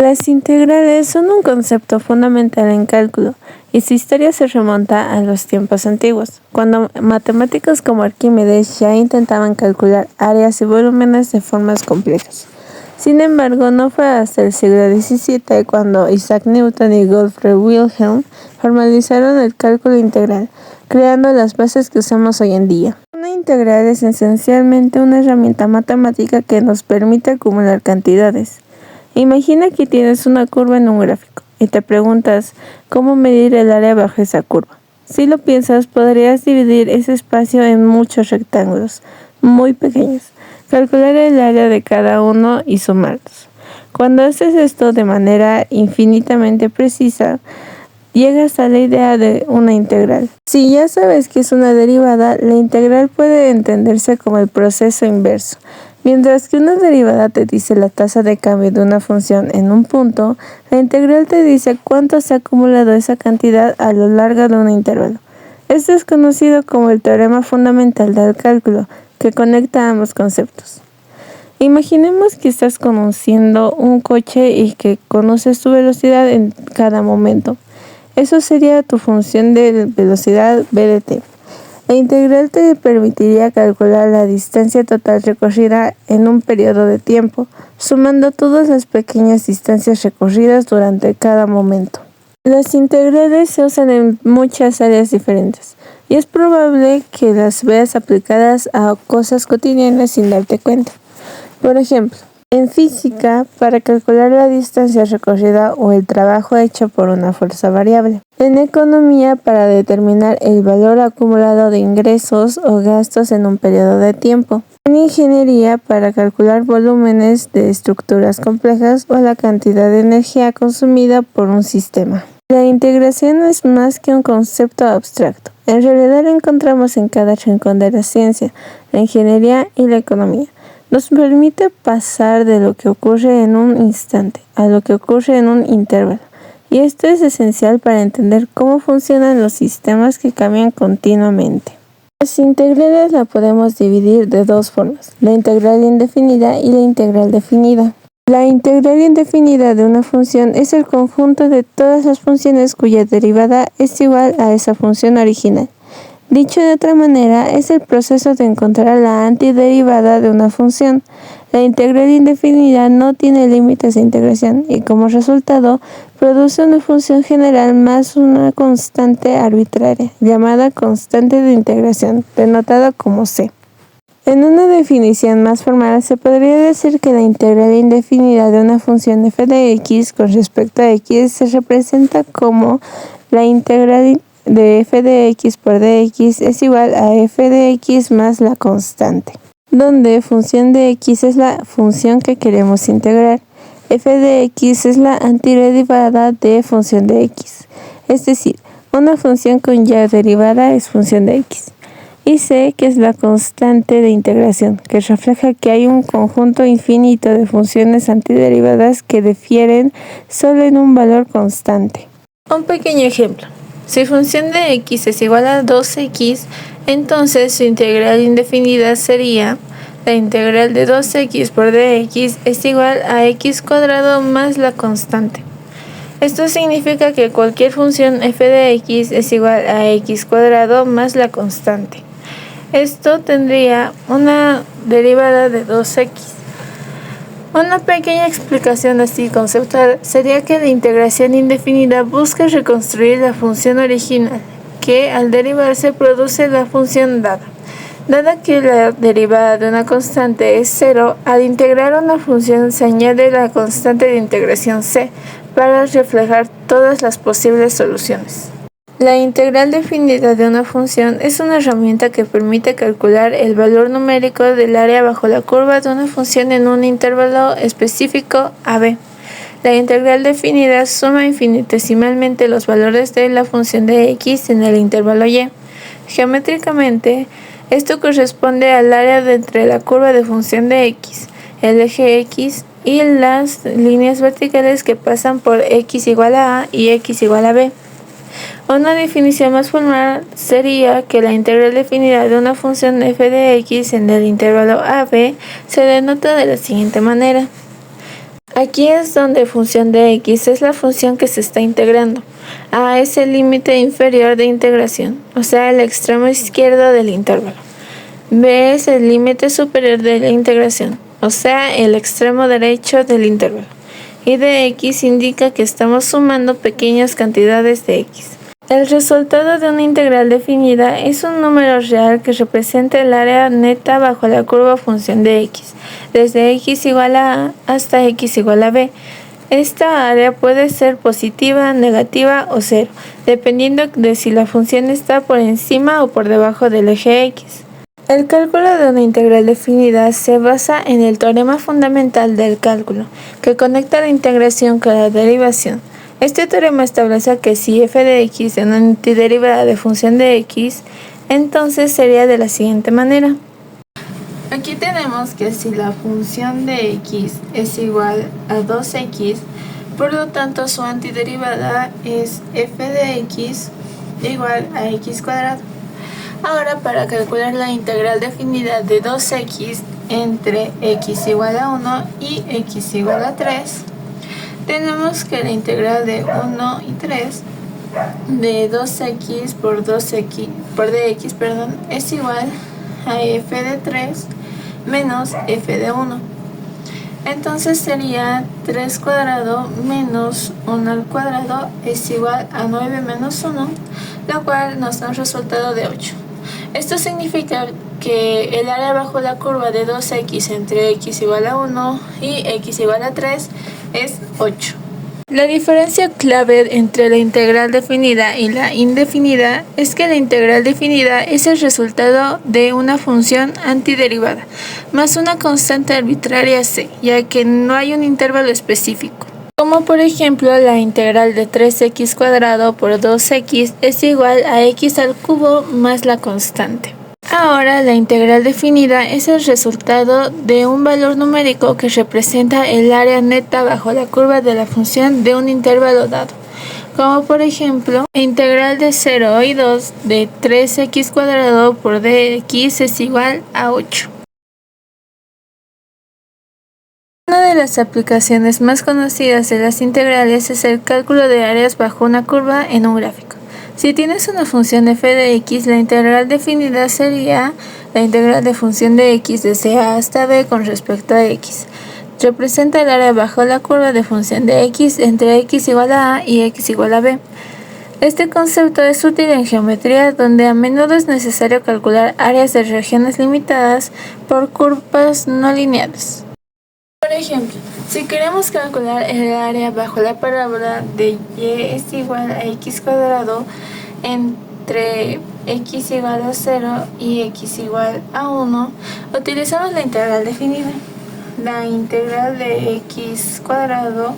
Las integrales son un concepto fundamental en cálculo, y su historia se remonta a los tiempos antiguos, cuando matemáticos como Arquímedes ya intentaban calcular áreas y volúmenes de formas complejas. Sin embargo, no fue hasta el siglo XVII cuando Isaac Newton y Gottfried Wilhelm formalizaron el cálculo integral, creando las bases que usamos hoy en día. Una integral es esencialmente una herramienta matemática que nos permite acumular cantidades. Imagina que tienes una curva en un gráfico y te preguntas cómo medir el área bajo esa curva. Si lo piensas, podrías dividir ese espacio en muchos rectángulos muy pequeños, calcular el área de cada uno y sumarlos. Cuando haces esto de manera infinitamente precisa, llegas a la idea de una integral. Si ya sabes que es una derivada, la integral puede entenderse como el proceso inverso. Mientras que una derivada te dice la tasa de cambio de una función en un punto, la integral te dice cuánto se ha acumulado esa cantidad a lo largo de un intervalo. Esto es conocido como el teorema fundamental del cálculo, que conecta ambos conceptos. Imaginemos que estás conduciendo un coche y que conoces tu velocidad en cada momento. Eso sería tu función de velocidad BDT. La integral te permitiría calcular la distancia total recorrida en un periodo de tiempo, sumando todas las pequeñas distancias recorridas durante cada momento. Las integrales se usan en muchas áreas diferentes, y es probable que las veas aplicadas a cosas cotidianas sin darte cuenta. Por ejemplo, en física, para calcular la distancia recorrida o el trabajo hecho por una fuerza variable. En economía, para determinar el valor acumulado de ingresos o gastos en un periodo de tiempo. En ingeniería, para calcular volúmenes de estructuras complejas o la cantidad de energía consumida por un sistema. La integración no es más que un concepto abstracto. En realidad lo encontramos en cada rincón de la ciencia, la ingeniería y la economía. Nos permite pasar de lo que ocurre en un instante a lo que ocurre en un intervalo. Y esto es esencial para entender cómo funcionan los sistemas que cambian continuamente. Las integrales las podemos dividir de dos formas, la integral indefinida y la integral definida. La integral indefinida de una función es el conjunto de todas las funciones cuya derivada es igual a esa función original. Dicho de otra manera, es el proceso de encontrar la antiderivada de una función. La integral indefinida no tiene límites de integración y como resultado produce una función general más una constante arbitraria, llamada constante de integración, denotada como C. En una definición más formal, se podría decir que la integral indefinida de una función f de x con respecto a x se representa como la integral de f de x por dx es igual a f de x más la constante, donde función de x es la función que queremos integrar. F de x es la antiderivada de función de x, es decir, una función con ya derivada es función de x. Y C, que es la constante de integración, que refleja que hay un conjunto infinito de funciones antiderivadas que difieren solo en un valor constante. Un pequeño ejemplo. Si función de x es igual a 2x, entonces su integral indefinida sería la integral de 2x por dx es igual a x cuadrado más la constante. Esto significa que cualquier función f de x es igual a x cuadrado más la constante. Esto tendría una derivada de 2x. Una pequeña explicación así conceptual sería que la integración indefinida busca reconstruir la función original, que al derivarse produce la función dada. Dada que la derivada de una constante es 0, al integrar una función se añade la constante de integración c para reflejar todas las posibles soluciones. La integral definida de una función es una herramienta que permite calcular el valor numérico del área bajo la curva de una función en un intervalo específico a_b. La integral definida suma infinitesimalmente los valores de la función de x en el intervalo y. Geométricamente, esto corresponde al área de entre la curva de función de x, el eje x y las líneas verticales que pasan por x igual a y x igual a b. Una definición más formal sería que la integral definida de una función f de x en el intervalo a_b se denota de la siguiente manera. Aquí es donde función de x es la función que se está integrando. A es el límite inferior de integración, o sea, el extremo izquierdo del intervalo. B es el límite superior de la integración, o sea, el extremo derecho del intervalo. Y de x indica que estamos sumando pequeñas cantidades de x. El resultado de una integral definida es un número real que representa el área neta bajo la curva función de x, desde x igual a a hasta x igual a b. Esta área puede ser positiva, negativa o cero, dependiendo de si la función está por encima o por debajo del eje x. El cálculo de una integral definida se basa en el teorema fundamental del cálculo, que conecta la integración con la derivación. Este teorema establece que si f de x es una antiderivada de función de x, entonces sería de la siguiente manera. Aquí tenemos que si la función de x es igual a 2x, por lo tanto su antiderivada es f de x igual a x cuadrado. Ahora, para calcular la integral definida de 2x entre x igual a 1 y x igual a 3, tenemos que la integral de 1 y 3 de 2x por dx es igual a f de 3 menos f de 1. Entonces sería 3 cuadrado menos 1 al cuadrado es igual a 9 menos 1, lo cual nos da un resultado de 8. Esto significa que el área bajo la curva de 2x entre x igual a 1 y x igual a 3 es 8. La diferencia clave entre la integral definida y la indefinida es que la integral definida es el resultado de una función antiderivada, más una constante arbitraria c, ya que no hay un intervalo específico. Como por ejemplo la integral de 3x cuadrado por 2x es igual a x al cubo más la constante. Ahora la integral definida es el resultado de un valor numérico que representa el área neta bajo la curva de la función de un intervalo dado. Como por ejemplo, la integral de 0 y 2 de 3x cuadrado por dx es igual a 8. Una de las aplicaciones más conocidas de las integrales es el cálculo de áreas bajo una curva en un gráfico. Si tienes una función f de x, la integral definida sería la integral de función de x desde a hasta b con respecto a x. Representa el área bajo la curva de función de x entre x igual a y x igual a b. Este concepto es útil en geometría, donde a menudo es necesario calcular áreas de regiones limitadas por curvas no lineales. Por ejemplo, si queremos calcular el área bajo la parábola de y es igual a x cuadrado entre x igual a 0 y x igual a 1, utilizamos la integral definida. La integral de x cuadrado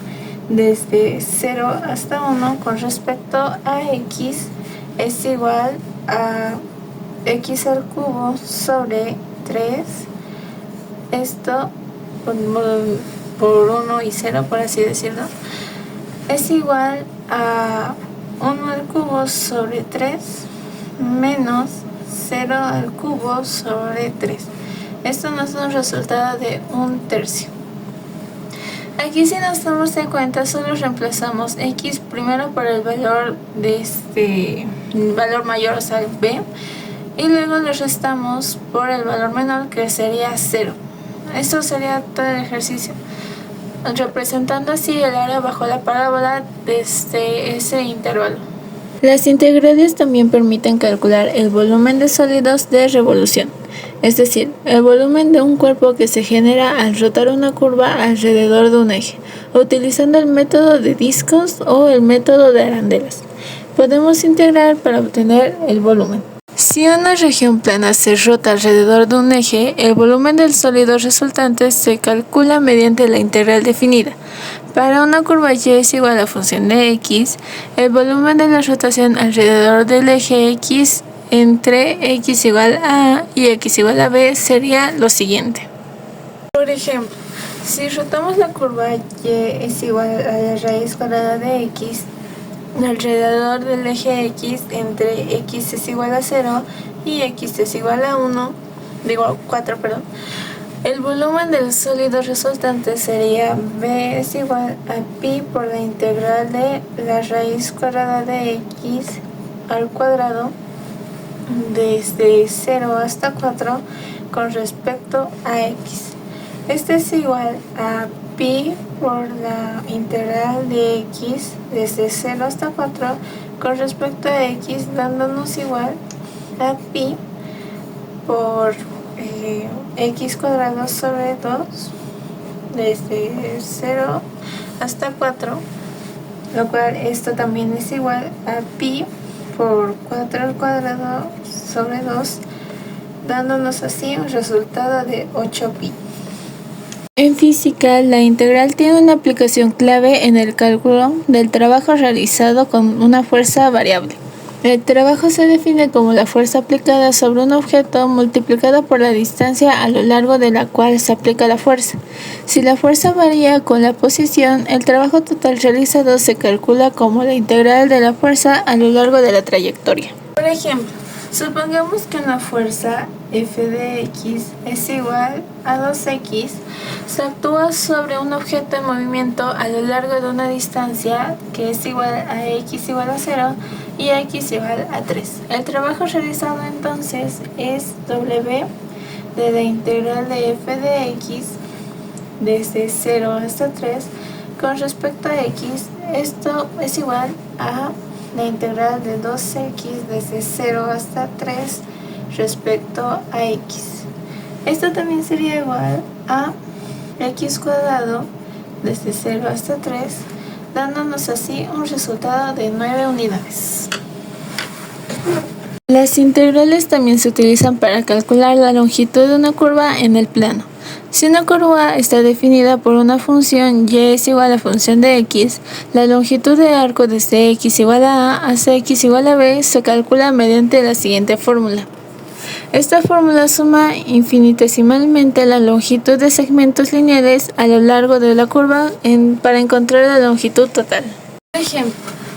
desde 0 hasta 1 con respecto a x es igual a x al cubo sobre 3. Esto por 1 y 0, por así decirlo, es igual a 1 al cubo sobre 3 menos 0 al cubo sobre 3. Esto nos da un resultado de 1/3. Aquí, si nos damos en cuenta, solo reemplazamos x primero por el valor de valor mayor, o sea, b, y luego le restamos por el valor menor, que sería 0. Esto sería todo el ejercicio, representando así el área bajo la parábola desde ese intervalo. Las integrales también permiten calcular el volumen de sólidos de revolución, es decir, el volumen de un cuerpo que se genera al rotar una curva alrededor de un eje, utilizando el método de discos o el método de arandelas. Podemos integrar para obtener el volumen. Si una región plana se rota alrededor de un eje, el volumen del sólido resultante se calcula mediante la integral definida. Para una curva y es igual a función de x, el volumen de la rotación alrededor del eje x entre x igual a y x igual a b sería lo siguiente. Por ejemplo, si rotamos la curva y es igual a la raíz cuadrada de x, alrededor del eje x entre x es igual a 0 y x es igual a 4, El volumen del sólido resultante sería B es igual a pi por la integral de la raíz cuadrada de x al cuadrado desde 0 hasta 4 con respecto a x. Este es igual a pi por la integral de x desde 0 hasta 4 con respecto a x, dándonos igual a pi por x cuadrado sobre 2 desde 0 hasta 4, lo cual esto también es igual a pi por 4 al cuadrado sobre 2, dándonos así un resultado de 8pi. En física, la integral tiene una aplicación clave en el cálculo del trabajo realizado con una fuerza variable. El trabajo se define como la fuerza aplicada sobre un objeto multiplicada por la distancia a lo largo de la cual se aplica la fuerza. Si la fuerza varía con la posición, el trabajo total realizado se calcula como la integral de la fuerza a lo largo de la trayectoria. Por ejemplo, supongamos que una fuerza f de x es igual a 2x, se actúa sobre un objeto en movimiento a lo largo de una distancia que es igual a x igual a 0 y a x igual a 3. El trabajo realizado entonces es w de la integral de f de x desde 0 hasta 3 con respecto a x. Esto es igual a la integral de 2x desde 0 hasta 3 respecto a x. Esto también sería igual a x cuadrado desde 0 hasta 3, dándonos así un resultado de 9 unidades. Las integrales también se utilizan para calcular la longitud de una curva en el plano. Si una curva está definida por una función y es igual a la función de x, la longitud de arco desde x igual a a hasta x igual a b se calcula mediante la siguiente fórmula. Esta fórmula suma infinitesimalmente la longitud de segmentos lineales a lo largo de la curva para encontrar la longitud total. Por ejemplo,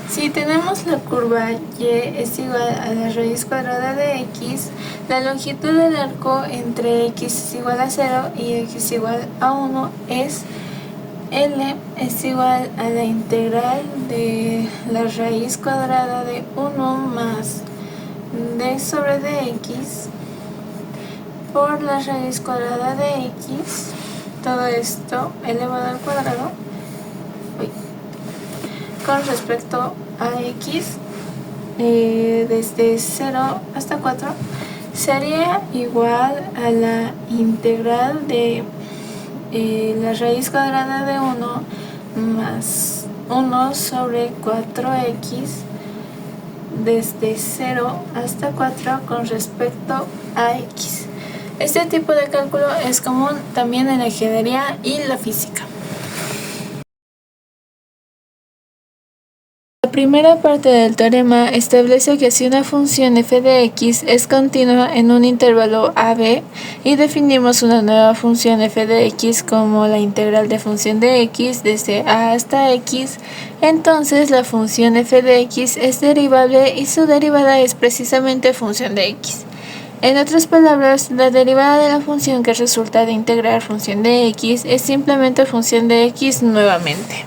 si tenemos la curva y es igual a la raíz cuadrada de x, la longitud del arco entre x es igual a 0 y x igual a 1 es L es igual a la integral de la raíz cuadrada de 1 más d sobre dx por la raíz cuadrada de x, todo esto elevado al cuadrado, con respecto a x desde 0 hasta 4 sería igual a la integral de la raíz cuadrada de 1 más 1 sobre 4x desde 0 hasta 4 con respecto a x. Este tipo de cálculo es común también en la ingeniería y la física. La primera parte del teorema establece que si una función f de x es continua en un intervalo a,b y definimos una nueva función f de x como la integral de función de x desde a hasta x, entonces la función f de x es derivable y su derivada es precisamente función de x. En otras palabras, la derivada de la función que resulta de integrar función de x es simplemente función de x nuevamente.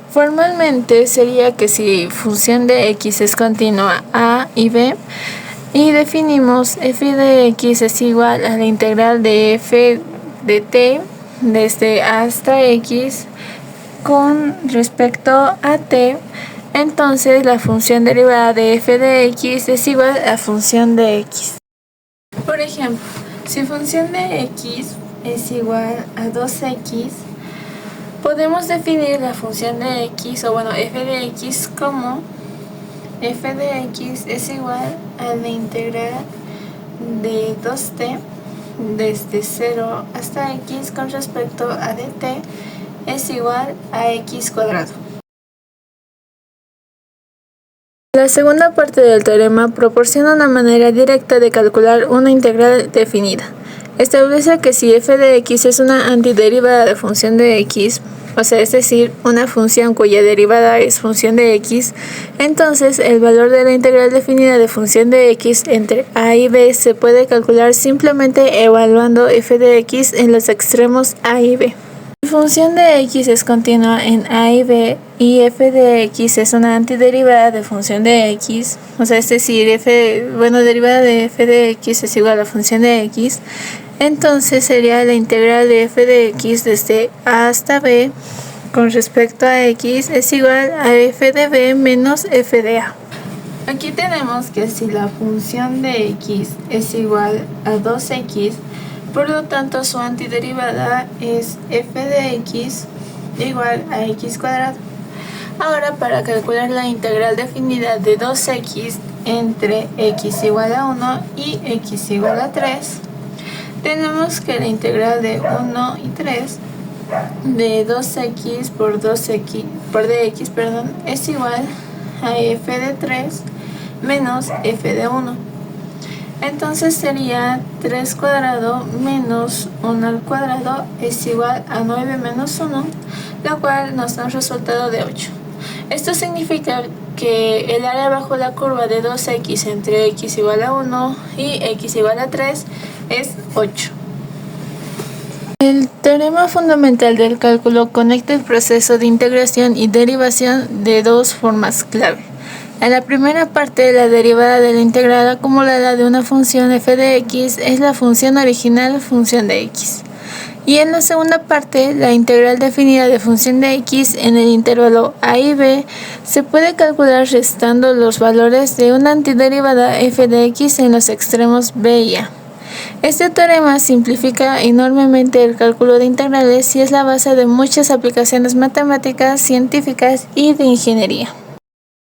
Formalmente sería que si función de x es continua a y b y definimos f de x es igual a la integral de f de t desde a hasta x con respecto a t, entonces la función derivada de f de x es igual a función de x. Por ejemplo, si función de x es igual a 2x, podemos definir la función de x, f de x como f de x es igual a la integral de 2t desde 0 hasta x con respecto a dt es igual a x cuadrado. La segunda parte del teorema proporciona una manera directa de calcular una integral definida. Establece que si f de x es una antiderivada de función de x, o sea, es decir, una función cuya derivada es función de x, entonces el valor de la integral definida de función de x entre a y b se puede calcular simplemente evaluando f de x en los extremos a y b. La función de x es continua en a y b y f de x es una antiderivada de función de x, o sea, es decir, derivada de f de x es igual a la función de x. Entonces sería la integral de f de x desde a hasta b con respecto a x es igual a f de b menos f de a. Aquí tenemos que si la función de x es igual a 2x, por lo tanto su antiderivada es f de x igual a x cuadrado. Ahora, para calcular la integral definida de 2x entre x igual a 1 y x igual a 3, tenemos que la integral de 1 y 3 de 2x por dx es igual a f de 3 menos f de 1. Entonces sería 3 cuadrado menos 1 al cuadrado es igual a 9 menos 1, lo cual nos da un resultado de 8. Esto significa que el área bajo la curva de 2x entre x igual a 1 y x igual a 3 es 8. El teorema fundamental del cálculo conecta el proceso de integración y derivación de dos formas clave. En la primera parte, la derivada de la integral acumulada de una función f de x es la función original función de x. Y en la segunda parte, la integral definida de función de x en el intervalo a y b se puede calcular restando los valores de una antiderivada f de x en los extremos b y a. Este teorema simplifica enormemente el cálculo de integrales y es la base de muchas aplicaciones matemáticas, científicas y de ingeniería.